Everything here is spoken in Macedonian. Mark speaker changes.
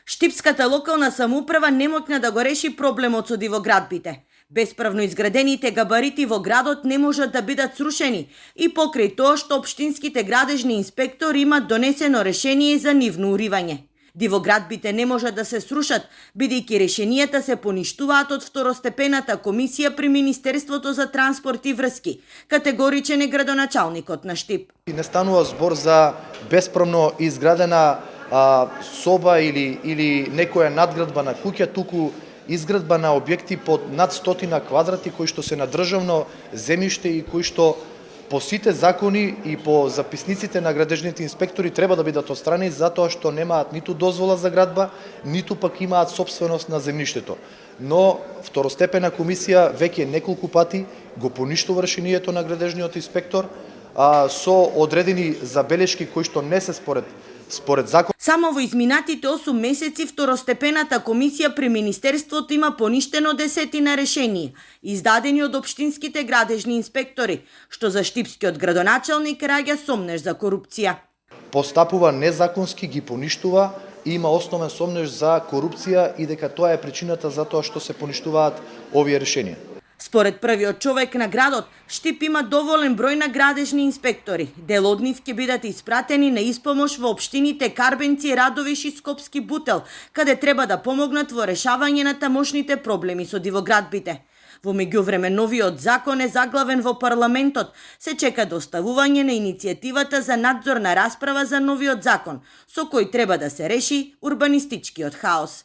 Speaker 1: Штипската локална самоуправа не можна да го реши проблемот со дивоградбите. Бесправно изградените габарити во градот не можат да бидат срушени и покрај тоа што општинските градежни инспектори имат донесено решение за нивно уривање. Дивоградбите не можат да се срушат, бидејќи решенијата се поништуваат од второстепената комисија при Министерството за транспорт и врски, категоричен е градоначалникот на Штип.
Speaker 2: Не станува збор за бесправно изградена соба или некоја надградба на куќа, туку изградба на објекти под над 100 квадрати кои што се на државно земјиште и кои што по сите закони и по записниците на градежните инспектори треба да бидат отстрани затоа што немаат ниту дозвола за градба, ниту пак имаат собственост на земјиштето. Но второстепена комисија веќе неколку пати го поништува решението на градежниот инспектор со одредени забелешки кои што не се според закон.
Speaker 1: Само во изминатите 8 месеци второстепената комисија при Министерството има поништено десетина решенија, издадени од општинските градежни инспектори, што за штипскиот градоначалник раѓа сомнеж за корупција.
Speaker 2: Постапува незаконски, ги поништува и има основен сомнеж за корупција и дека тоа е причината за тоа што се поништуваат овие решенија.
Speaker 1: Според првиот човек на градот, Штип има доволен број на градежни инспектори. Дел од нив ќе бидат испратени на испомош во општините Карбенци, Радовиш и Скопски Бутел, каде треба да помогнат во решавање на тамошните проблеми со дивоградбите. Во меѓувреме новиот закон е заглавен во парламентот. Се чека доставување на иницијативата за надзорна расправа за новиот закон, со кој треба да се реши урбанистичкиот хаос.